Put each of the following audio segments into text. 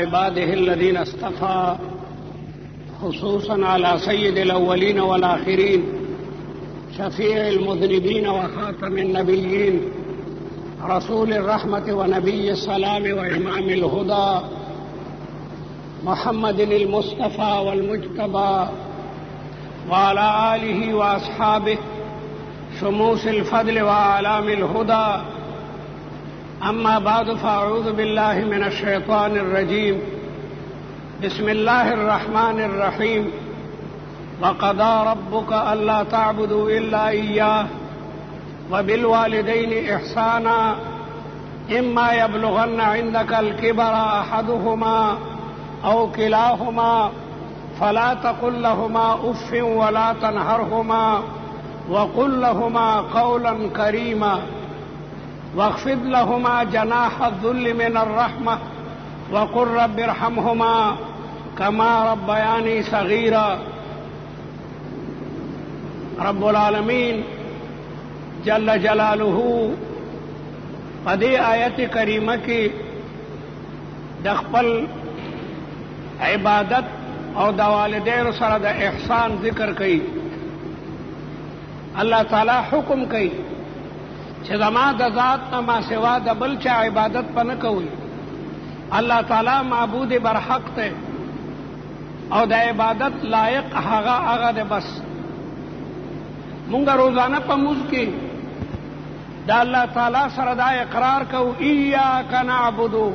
عباده الذين اصطفى خصوصا على سيد الأولين والآخرين شفيع المذنبين وخاتم النبيين رسول الرحمة ونبي السلام وإمام الهدى محمد المصطفى والمجتبى وعلى آله وأصحابه شموس الفضل وأعلام الهدى. أما بعد فأعوذ بالله من الشيطان الرجيم. بسم الله الرحمن الرحيم. وقضى ربك ألا تعبدوا إلا إياه وبالوالدين إحسانا إما يبلغن عندك الكبر أحدهما أو كلاهما فلا تقل لهما أف ولا تنهرهما وقل لهما قولا كريما واخفض لهما جناح الذل من الرحمة وقل رب ارحمهما كما ربياني صغيرا. رب العالمین جل جلاله په دې آیت کریمه کې د خپل عبادت او د والدینو سره د احسان ذکر کوي. الله تعالی حکم کوي چې زما د ذات نه ما سوا د بل چا عبادت په نه کوئ. الله تعالی معبود برحق دی او د عبادت لایق هغه دی. بس مونږ روزانه په موږ کې د الله تعالی سره دا اقرار کوو ایاک نعبدو،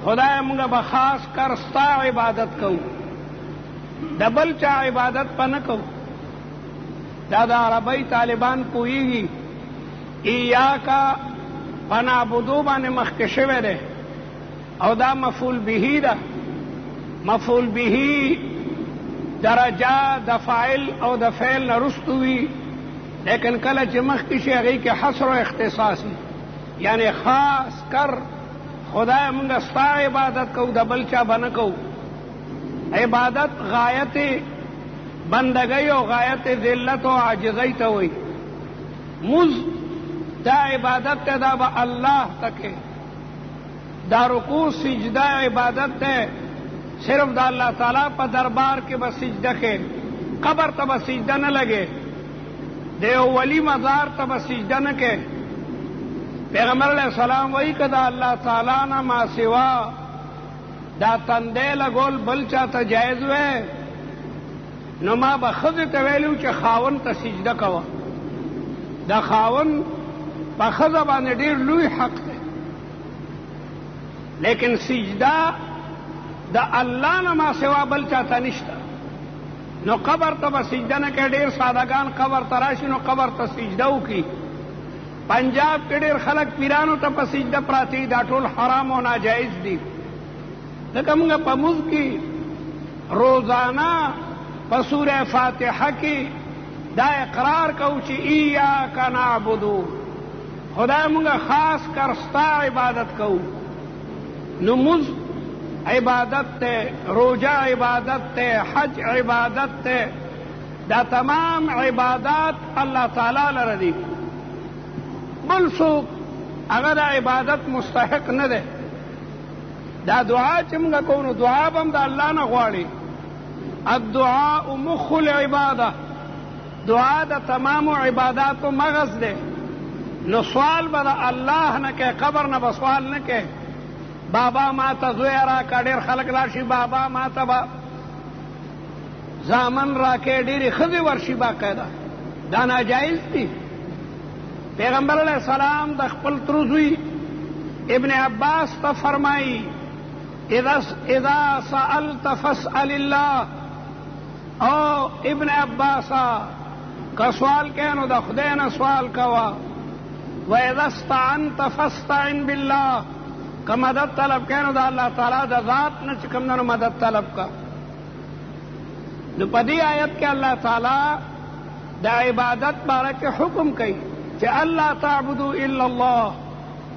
خدای مونږ به خاص کر ستا عبادت کوو، د بل چا عبادت په نه کوو. دا د عربی طالبان پوهیږي ایاکا فنعبدو باندې مخکې شوی دی او دا مفعول به ده. مفعول به درجه د فاعل او د فعل نه رستو وي، لیکن کله چې مخکې شي هغې کې حصر و اختصاص وي، یعنی خاص کر خدای مونږ ستا عبادت کوو، د بل چا به نه کوو. عبادت غایت بندګۍ او غایت ذلت او عاجزۍ ته وایي. مز دا عبادت ته دا به الله تکے، دا رکوع سجدہ عبادت ته صرف دا اللہ تعالی پا دربار کے بس سجدہ کے، قبر تا بس سجدہ نہ لگے، دے اولی مزار تا بس سجدہ نہ کے. پیغمبر علیہ السلام وہی کہ دا اللہ تعالی نہ ما سوا دا تندے لگول بل چاہتا جائز ہوئے نو ما بخذ تویلیو چا خاون تا سجدہ کوا. دا خاون پا خذ باندې ډیر لوی حق دی، لیکن سجدہ دا اللہ نه ما سوا بل چاته نشته. نو قبر ته به سجده نه کوي. ډېر سادهګان قبر ته راشي نو قبر ته سجده وکړي. پنجاب کې ډېر خلک پیرانو ته په سجده پراته دي، دا ټول حرام او ناجایز دي. ځکه موږ په مونځ کې روزانه په سوره فاتحه کې دا اقرار کوو چې ایاک نعبدو، خدای مونږ خاص کر ستا عبادت کوو. نو مونځ عبادت تے، روجہ عبادت تے، حج عبادت تے، دا تمام عبادات اللہ تعالی لردی. بل څوک هغه د عبادت مستحق نه دی. دا دعا چې موږ کوو نو دعا به هم د الله نه غواړي. الدعاء مخ العباده، دعا د تمامو عباداتو مغز دی. نو سوال به د الله نه کوي، قبر نه به سوال نه کوي. بابا ما ته زوی راکړه، ډېر خلک راشي بابا ما ته به زامن راکړې، ډېرې ښځې ورشي باقاعده. دا ناجایز دي. پیغمبر علیہ السلام د خپل تر زوی ابن عباس ته فرمایي اذا سألت فاسأل الله، او ابن عباسا که سوال کوې نو د خدای نه سوال کوه، و اذا استعنت فاستعن بالله، که مدد طلب کئ نو د الله تعالی د ذات نه چې کوم نه مدد طلب کا. نو په دې آیت کې الله تعالی د عبادت باره کې حکم کوي چې الله تعبدوا الا الله،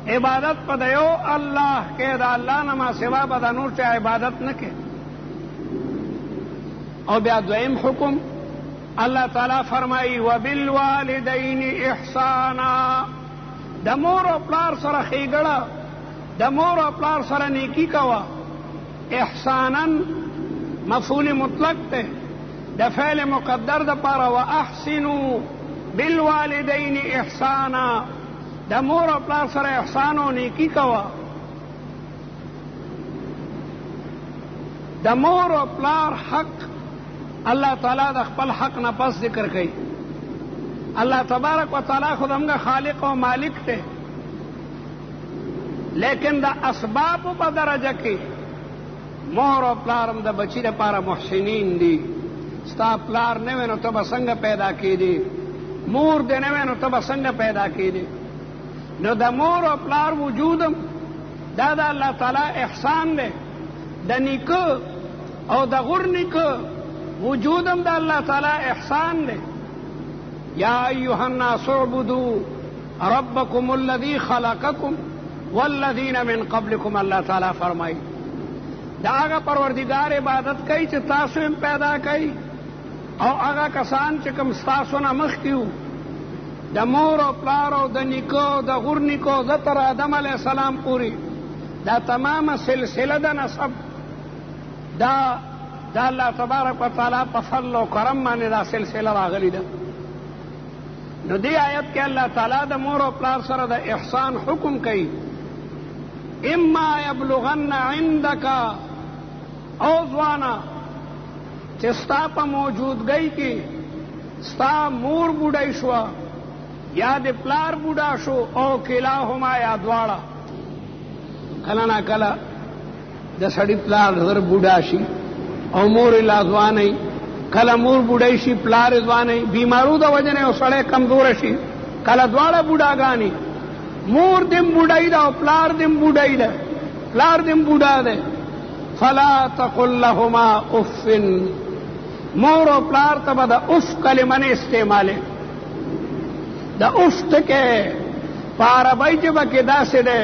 عبادت په د یو الله کې، د الله نه ما سوا به د نور چا عبادت نه کوي. او بیا دویم حکم الله تعالی فرمایي وبالوالدین احسانا، د مور او پلار سره ښېګړه، د مور او پلار سره نیکی کوه. احسانا مفعول مطلق ته د فعل مقدر د پاره واحسنوا بالوالدین احسانا د مور او پلار سره احسان او نیکی کوا. د مور او پلار حق الله تعالی د خپل حق نه پس ذکر کوي. الله تبارک و تعالی خود همغه خالق او مالک ته، لیکن د اسباب په درجه کې مور او پلار هم د بچی لپاره محسنین دي. ستا پلار نه وي نو ته به څنګه پیدا کېدې، مور دې نه وي نو ته به څنګه پیدا کېدې. نو د مور او پلار وجودم دا د الله تعالی احسان دی. د نیکه او د غور نیکه وجودم د الله تعالی احسان دی. یا ایها الناس اعبدوا ربکم الذی خلقکم والذین من قبلکم. الله تعالی فرمایي دا هغه پروردگار عبادت کوي چې تاسو هم پیدا کوي او هغه کسان چې کوم ستاسو نه مخکې وو، د مور او پلار او د نیکه او د غور نیکه زه تر آدم علیه السلام پورې دا تمامه سلسله د نسب دا الله تبارک و تعالی په فضل او کرم باندې دا سلسله راغلې ده. نو دې آیت کې الله تعالی د مور او پلار سره د احسان حکم کوي. اما یبلغن عندک او ځوانا چې ستا په موجودګۍ کې ستا مور بوډۍ شوه یا د پلار بوډا شو او کلاهما یا دواړه. کله نا کله د سړي پلار زر بوډا شي او مور یې لا ځوانۍ، کله مور بوډۍ شي پلار یې ځوانۍ، بیمارو د وجې نه یو سړی کمزوره شي، کله دواړه بوډاګانې، مور دم بوډۍ ده او پلار دم بوډۍ ده، پلار دم بوډا ده. فلا تقل لهما اف، مور او پلار ته به د اف کلمه نه استعمالې. د اف ټکی په عربۍ ژبه کې داسې دی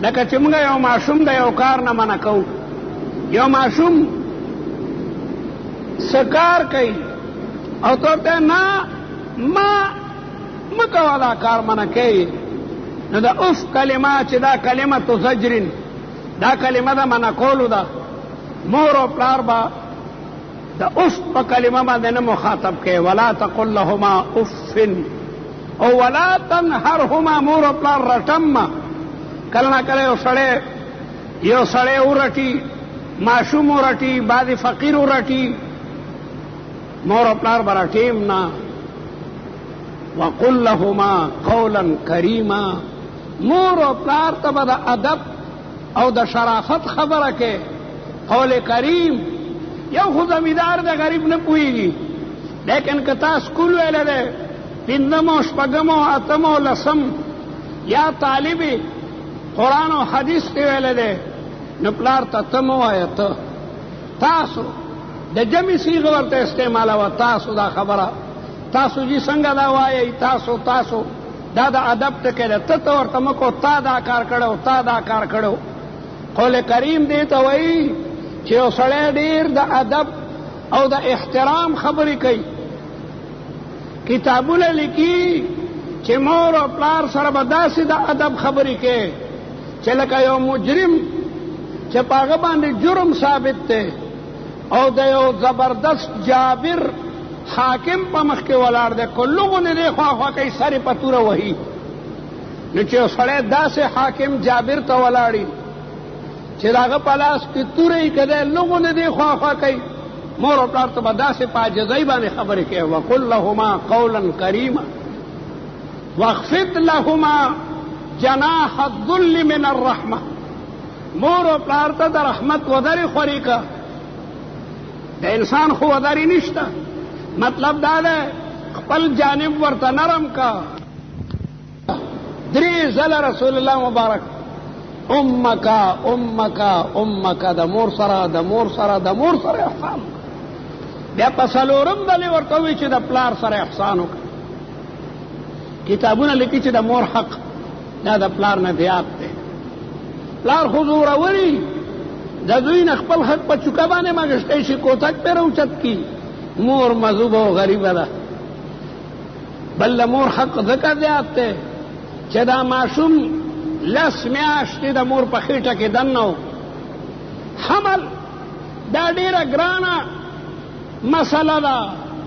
لکه چې موږ یو ماشوم د یو کار نه منع کوو. یو ماشوم څه کار کوي او ته ورته نه مه کوه دا کار منع کوي، نو د اف کلمه چې دا کلمه تو زجرین، دا کلمه د منع کولو ده. مور او پلار به د اف په کلمه باندې نه مخاطب کوي. ولا تقل لهما اف او ولا تنهرهما، مور او پلار رټم. کله نا کله یو سړی ورټي، ماشوم ورټي، بعضې فقیر ورټي، مور او پلار به رټیم نه. وقل لهما قولا کریما، مور او پلار ته به د ادب او د شرافت خبره کې قول کریم. یو خو زمیندار د غریب نه پوهېږي، لیکن که تا سکول ویلی دی پنځم او شپږم او اتم او لسم یا طالب قرآن او حدیث ته ویلی دی، نو پلار ته ته مه وایه، تاسو د جمع صیغه ورته استعمالوه. تاسو دا خبره تاسو جی څنګه دا وایئ، تاسو دا د ادب ټکی دی. ته ورته مه کو تا دا کار کړی، تا دا کار کړی. قول کریم دې ته وایي چې یو سړی ډېر د ادب او د احترام خبرې کوي. کتابونه لیکي چې مور او پلار سره به داسې د ادب خبرې کوي چې لکه یو مجرم چې په هغه باندې جرم ثابت دی او د یو زبردست جابر حاکم په مخ کې ولاړ دی، که لغونې دی خواخوا کوي سر یې په توره وهي. نو چې یو سړی داسې حاکم جابر ته ولاړي چې د هغه په لاس کې توره یې که دی لغونې دی خواخوا کوي، مور او پلار ته به داسې په عاجزۍ باندې خبرې کوي. وقل لهما قولا کریما واخفض لهما جناح الذل من الرحمه، مور او پلار ته د رحمت ودرې خورې که. د انسان خو ودرې نشته، مطلب دا ده خپل جانب ورته نرم کا. 3 ځله رسول الله مبارک امکا د مور سره احسان. بیا په څلورم ځلې ورته وایي چې د پلار سره احسان وکړه. کتابونه لیکي چې د مور حق دا د پلار نه زیات دی. پلار خو زوروري د دوی نه خپل حق په چوکه باندې مغشتی شي، کوتک پې راوچت کي. مور مذوبه او غریبه ده. بل د مور حق ځکه زیات دی چې دا ماشوم 10 میاشتې د مور په خېټه کې دننه و، حمل دا ډیره ګرانه مسله ده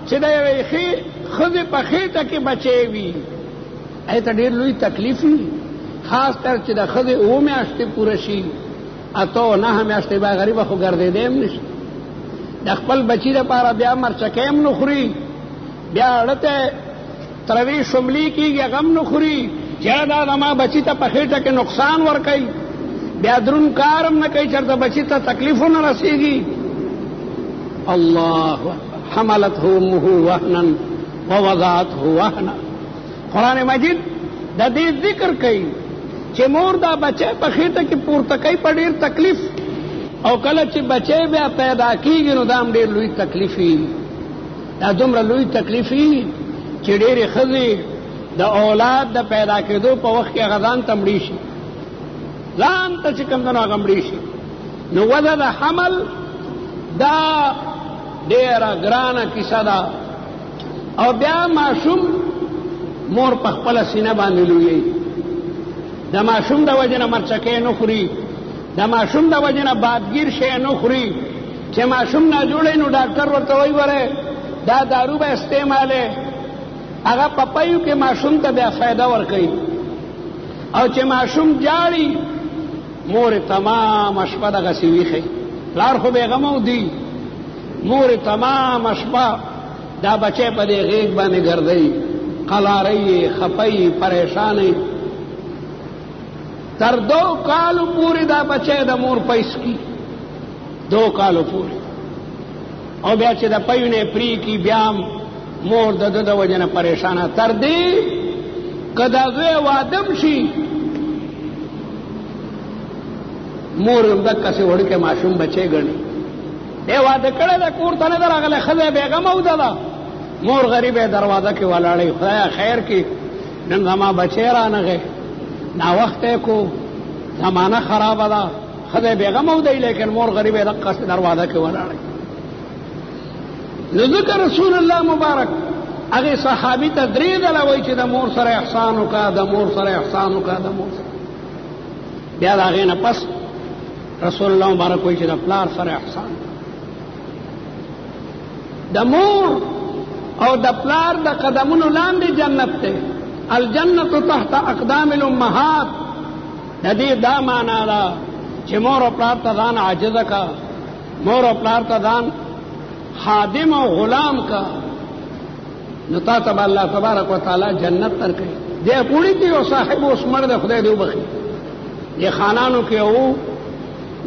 چې د یوې ښځې په خېټه کې بچی وي. ایته ډېر لوی تکلیف وي، خاص کر چې د ښځې 7 میاشتې پوره شي، 8-9 میاشتې به غریبه خو ګرځېدی هم نشي. د خپل بچي دپاره بیا مرچکۍ هم نه خوري، بیا اړه ته تروی شملي کېږي، هغه هم نه خوري چې دا زما بچي ته په خېټه کې نقصان ورکوي. بیا درون کار هم نه کوي چېرته بچي ته تکلیف ونه رسېږي. الله حملته امه وهنا ووضعته وهنا. قرآن مجید د دې ذکر کوي چې مور دا بچی په خېټه کې پورته کوي په ډېر تکلیف، او کله چې بچی بیا پیدا کېږي نو دا هم ډېر لوی تکلیف وي. دا دومره لوی تکلیف وي چې ډېرې ښځې د اولاد د پیدا کېدو په وخت کې هغه ځان ته مړي شي، ځان ته چې کوم هغه مړي شي. نو وضع د حمل دا ډېره ګرانه کیسه ده. او بیا ماشوم مور په خپله سینه باندې لویوي، د ماشوم د وجې نه مرچکۍ نه خوري، د ماشوم د وجې نه بادګیر شی نه خوري. چې ماشوم ناجوړی نو ډاکټر ورته وایي وره دا دارو به استعمالې، هغه په پیو کې ماشوم ته بیا فایده ورکوي. او چې ماشوم جاړي مور تمام شپه دغسې ویښی، پلار خو بېغمه دی، مور تمام شپه دا بچی په دې غېږ باندې ګرځوي، قلارۍ خپۍ پریشانۍ. تر 2 کالو پورې دا بچی د مور پیس کی، 2 کالو پورې. او بیا چې د پیو نه پرې کی بیا مور د ده د وجې نه پریشانه. تر دې که دا زوی وادم شي مور هم دقسې وړوکی ماشوم بچی ګڼي. دی واده کړی ده، کور ته نه ده راغلی، ښځه بېغمه وده ده، مور غریبه دروازه کې ولاړی، خدایا خیر کې نن زما بچی رانغی، ناوخته کو، زمانه خرابه ده، ښځه بېغمه ودی، لیکن مور غریبه دقسې دروازه کې ولاړی. نو ځکه رسول الله مبارک هغې صحابي ته 3 ځله وایي چې د مور سره احسان وکړه، د مور سره احسان وکړه، د مور سره. بیا د هغې نه پس رسول الله مبارک وایي چې د پلار سره احسان. د مور او د پلار د قدمونو لاندې جنت دی. الجنت تحت اقدام الامهات. د دې دا معنا ده چې مور او پلار ته ځان عاجزه کا، مور او پلار ته ځان خادم او غلام کا، نو تا ته به الله تبارک وتعالی جنت درکوي. دې پوړي کې یو صاحب اوس مړ دی، خدای دې وبخي، دې خانانو کې و،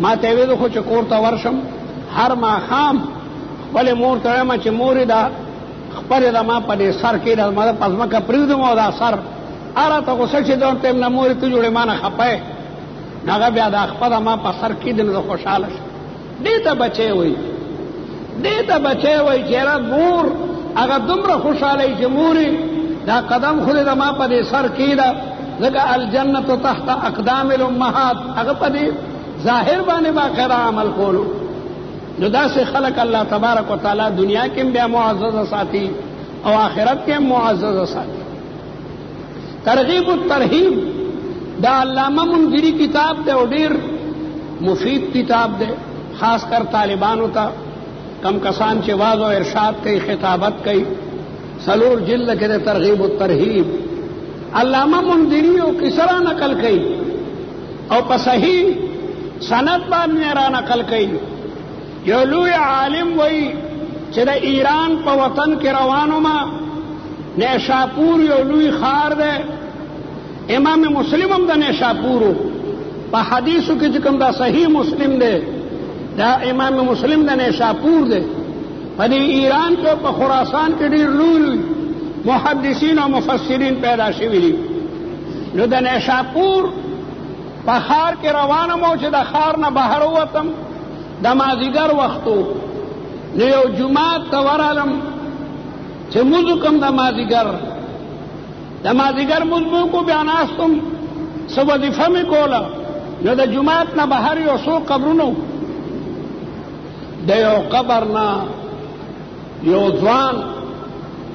ما ته ویل خو چې کور ته ورشم هر ماښام خپلې مور ته وایم چې مورې دا خپلې د ما په دې سر کې د ما په ځمکه پرېږدم او دا سر هره ته غوسه چې دون ته نه مورې ته جوړې ما نه خپه هغه بیا دا خپله ما په سر کېږدي نو زه خوشحاله شم. دې ته بچی وایي، دې ته بچی وایي چې یاره مور هغه دومره خوشحاله چې مورې دا قدم خو دې د ما په دې سر کېږده، ځکه الجنت تحت اقدام الامهات، هغه په دې ظاهر باندې باقاعده عمل کولو. نو داسې خلق الله تبارک وتعالی دنیا کې بیا معزز ساتي او آخرت کې معزز ساتي. ترغیب الترهیب دا علامه منذری کتاب دی او ډیر مفید کتاب دی، خاص کر طالبانو ته، کم کسان چې واعظ او ارشاد کوي، خطابت کوي. 4 جلد کې دی ترغیب الترهیب. علامه منذری او کسرا نقل کوي او په صحیح سند باندې را نقل کوي. یو لوی عالم وایي چې د ایران په وطن کې روانو ما، نیشاپور یو لوی ښار دی، امام مسلم هم د نیشاپورو په حدیثو کې چې کوم دا صحیح مسلم دی، دا امام مسلم د نیشاپور دی. په دې ایران کې په خراسان کې ډېر لوی محدثین او مفسرین پیدا شوي دي. نو د نیشاپور په ښار کې روانم او چې د ښار نه بهر ووتم د مازدیګر وختو، نو یو جومات ته ورغلم چې مونځ وکړم د مازدیګر. د مازدیګر مونځ مې وکړو، بیا ناستم څه وظیفه مې کوله. نو د جومات نه بهر یو څو قبرونه، د یو قبر نه یو ځوان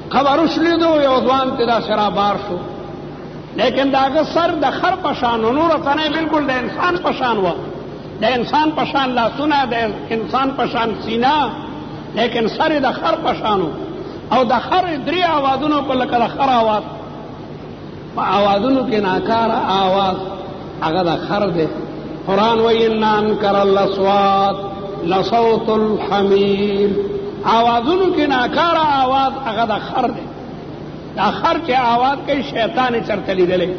قبر وشلیدو، یو ځوان ترې داسې رابار شو، لیکن د هغه سر د خر په شان و، نوره تنه بالکل د انسان په شان وه، د انسان په شان لاسونه، د انسان په شان سینه، لیکن سر د خر په شانو، او د خر 3 آوازونو په لکه د خر آواز، په آوازونو کې ناکاره آواز هغه د خر دی. قرآن وایي ان انکر الاصوات لصوت الحمیر، آوازونو کې ناکاره آواز هغه د خر دی. دا خر چې آواز کوي شیطان یې چرته لیدلی.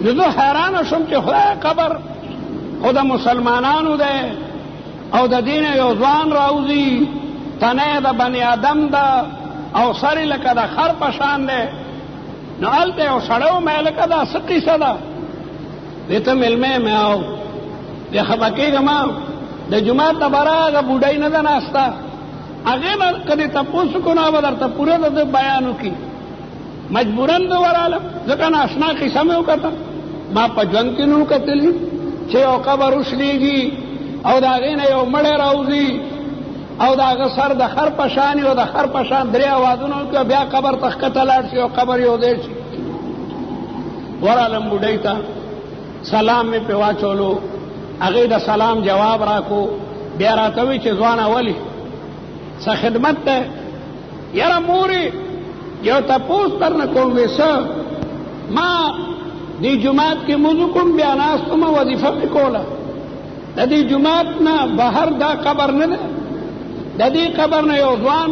نو زه حیرانه شوم چې خدای قبر خو د مسلمانانو دی او د دین یو ځوان راوځي، تنه د بني آدم ده او سر لکه د خر په شان دی. نو هلته یو سړی ومې لکه دا څه قیصه ده؟ دی ته مېلمه مې او دی خفه کېږم، د جومات نه به راغه بوډۍ نه ده ناسته، هغې نه که دې تپوس وکړو نو به درته پوره د ده بیان وکړي. مجبورن زه ورغلم، ځکه ناشنا قیصه مې وکتل، ما په ژوند کې نه و کتلي چې یو قبر وشلېږي او د هغې نه یو مړی راوځي او د هغه سر د خر په شان او د خر په شان 3 آوازونه وکړي، بیا قبر ته ښکته لاړ شي او قبر یو ځای شي. ورغلم بوډۍ ته، سلام مې پې واچولو، هغې د سلام جواب راکو. بیا راته وایي چې ځوانه ولې څه خدمت دی؟ یاره مورې یو تپوس درنه کوم. وې څه؟ ما دې جومات کې مونځ وکړم، بیا ناست وم وظیفه مې کوله. د دې جومات نه بهر دا قبر نه دی، د دې قبر نه یو ځوان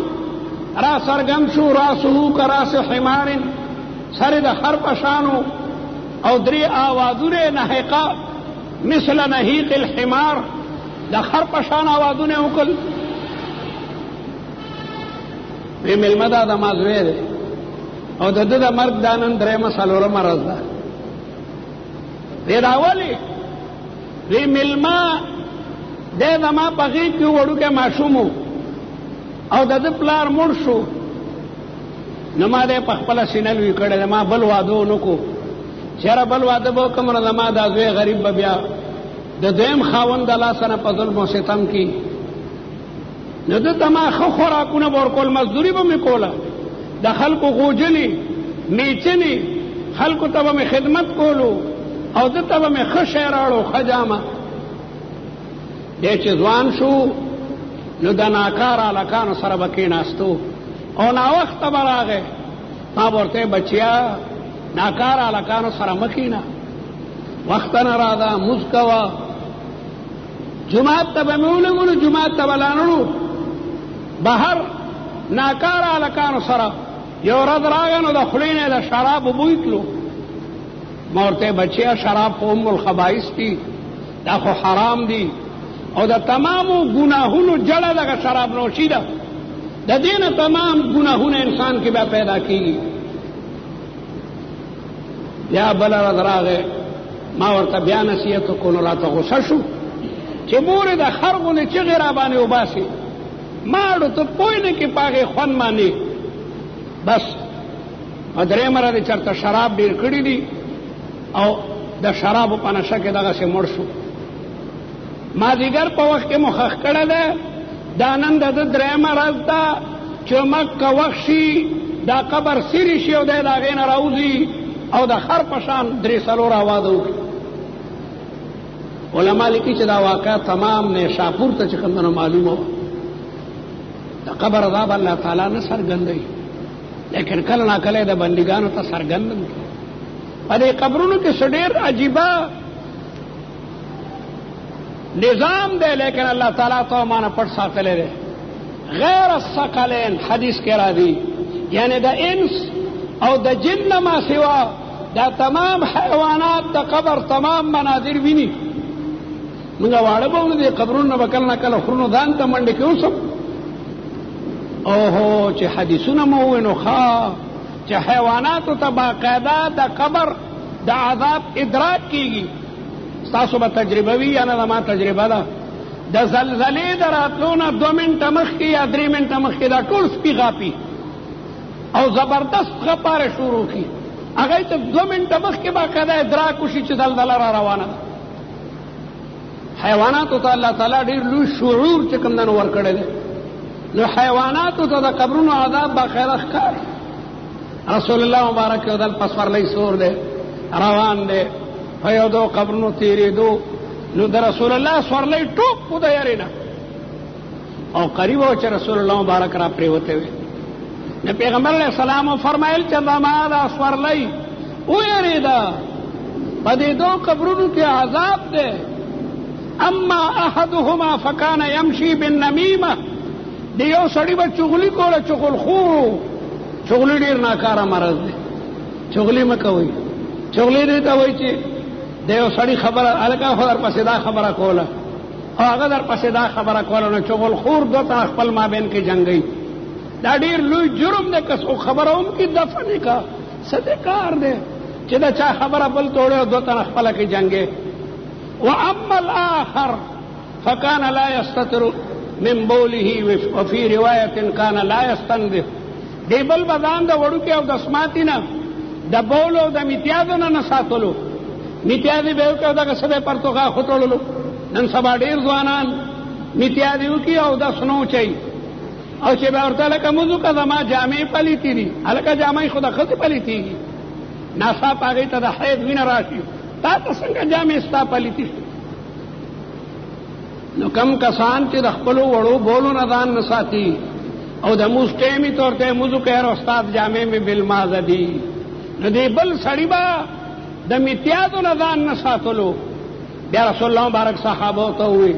را سرګم شو، راسه کراس حمار، سر د خر په شانو او 3 آوازونه نهقه مثل نهیق الحمار، د خر په شان آوازونه وکړل. وی مېلمه دا د ما زوی دی او د ده د مرګ دا نن 3مه 4مه ورځ ده. وی دا ولې؟ وی مېلمه دی زما په غېږ کې وړوکی ماشوم و او د ده پلار مړ شو، نو ما دی په خپله سینه لوی کړی دی، ما بل واده ونه کړو. چېره بل واده به وکړم نو زما دا زوی غریب به بیا د دویم خاوند د لاسه نه په ظلم او ستم کې، نو ده ته ما ښه خوراکونه به ورکول، مزدوري به مې کوله، د خلکو غوجلې میچنې، خلکو ته به مې خدمت کولو او ده ته به مې ښه شی راوړو، ښه جامه. دی چې ځوان شو نو د ناکار هلکانو سره به کېناستو او ناوخته به راغی. ما به ورته بچیا ناکار هلکانو سره مه کېنه، وخته نه راځه، مونځ کوه. جومات ته به مې ولګولو، جومات ته به لاړو، بهر ناکار هلکانو سره یو ورځ راغی نو د خولې نه د شرابو بوی تلو. ما ورته بچیا شراب خو ام الخبائث دي، دا خو حرام دي او د تمامو ګناهونو جړه دغه شراب نوشي ده، د دې نه تمام ګناهونه انسان کې بیا پیدا کېږي. بیا بله ورځ راغی، ما ورته بیا نصیحت وکړو، نو راته غوسه شو چې مورې د خر غوندې چغې را باندې وباسې، ما اړو ته پوه نه کې په هغې خوند باندې. بس 3مه ورځې چېرته شراب ډېر کړي دي او د شرابو په نشه کې دغسې مړ شو. مازدیګر په وخت کې مو خښ کړی دی، دا نن د ده 3مه ورځ ده چې مکه وخت شي، دا قبر سیري شي او دی د هغې نه راوځي او د خر په شان 3-4 آوازه وکړي. علما لیکي چې دا واقعه تمام نیشاپور ته چې کوم معلومه وه. د قبر عذاب الله تعالی نه څرګندوي، لیکن کله ناکله د بندګانو ته څرګندوي. په دې قبرونو کې څه ډېر عجیبه نظام دی، لیکن الله تعالی ته مانه پټ ساتلی دی. غیر الثقلین حدیث کې راځي، یعنی د انس او د جن نه ما سوا دا تمام حیوانات د قبر تمام مناظر ویني. موږ واړه به ونه دي قبرونو نه به کله نه کله خرونو ځان ته منډې کې اوسم. اوهو چې حدیثونه مو ووینو ښه چې حیواناتو ته باقاعده د قبر د عذاب ادراک کېږي. ستاسو به تجربه وي یا نه؟ ما تجربه ده. د زلزلې د راتلو نه 2 منټه مخکې یا 3 منټه مخکې دا ټول سپي غاپي او زبردست غپاره شروع کړي. هغه ته 2 منټه مخکې باقاعده ادراک وشي چې زلزله را روانه ده. حیواناتو ته الله تعالی ډېر لوی شعور چې کوم دنو ورکړی دی، نو حیواناتو ته د قبرونو عذاب باقاعده ښکاري. رسول الله مبارک یو دل پسورلی سور دی روان دی، په یو 2 قبرونو تېرېدو، نو د رسول الله سورلۍ ټوپ په د یاري نه او قریب و چې رسول الله مبارک را پریوته وي. نو پیغمبر علیہ السلام فرمایل چې زما دا سورلۍ ویریدا په دې دوه قبرونو کې عذاب دی. اما احدهما فكان يمشي بالنميمه، دی یو سړی به چغلی کوله، چغل خورو. چغلی ډیر ناکاره مرض دی، چغلی مه کوئ. چغلی دې ته وایي چې د یو سړي خبره هلکه خو در پسې دا خبره کوله او هغه در پسې دا خبره کوله، نو چغل خور دو ته خپل مابین کې جنګوي. دا ډیر لوی جرم دی. که څوک خبره هم کړي دفع نه کا، څه دې کار دی چې دا چا خبره بل توړی او دو ته خپله کې جنګې. واما الاخر فكان لا يستتر من بوله وفي روايه كان لا يستنظف. دی بل بدان د وړوکې او د سماتی نه د بول او د میتیازو نه ساتلو. میتیازي به وکړو دغه څه به پرتوغا خوټولو. نن سبا ډېر ځوانان میتیازي وکړي او د سنو چي او چې به ورته لکه موضوع که زما جامې پلیتې دي، هلکه جامې خو د ښځې پلیتېږي، ناڅاپه هغې ته د حیض وینه راشي، تا ته څنګه جامې ستا پلیتې شي؟ نو کم کسان چې د خپلو وړو بولو نه ځان نه ساتي او د موز ټیم یې ته ورته موضوع کوي یاره استاد جامې مې بالمازه دي، نو دې بل سړي به د میتیازو نه ځان نه ساتلو. بیا رسول الله مبارک صحابو ته ووایي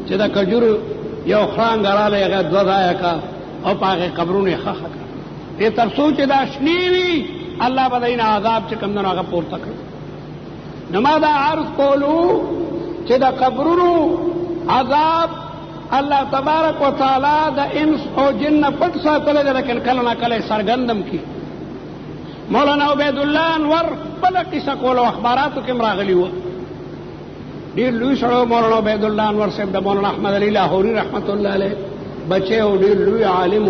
چې د کجورو یو خرانګ رالی هغه دوه ځایه کا او په هغې قبرونه یې ښخه کړه. دې تر څو چې دا شنې وي الله به دینه عذاب چې کوم دی نو هغه پورته کړي. نو ما دا عرض کولو چې د قبرونو عذاب الله تبارک و تعالی د انس او جن پټ ساتلی دی، لیکن کله نه کله یې څرګندم کي. مولانا عبید الله انور بله قصه کوله اخباراتو کې م راغلي وه. ډېر لوی سړی مولانا عبید الله انور صاحب د مولانا احمد علي لاهوري رحمت الله علیه بچی او ډېر لوی عالم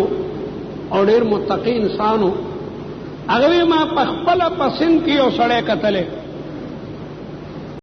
او ډېر متقي انسان و. هغه ما په خپله په سند کې یو سړی کتلی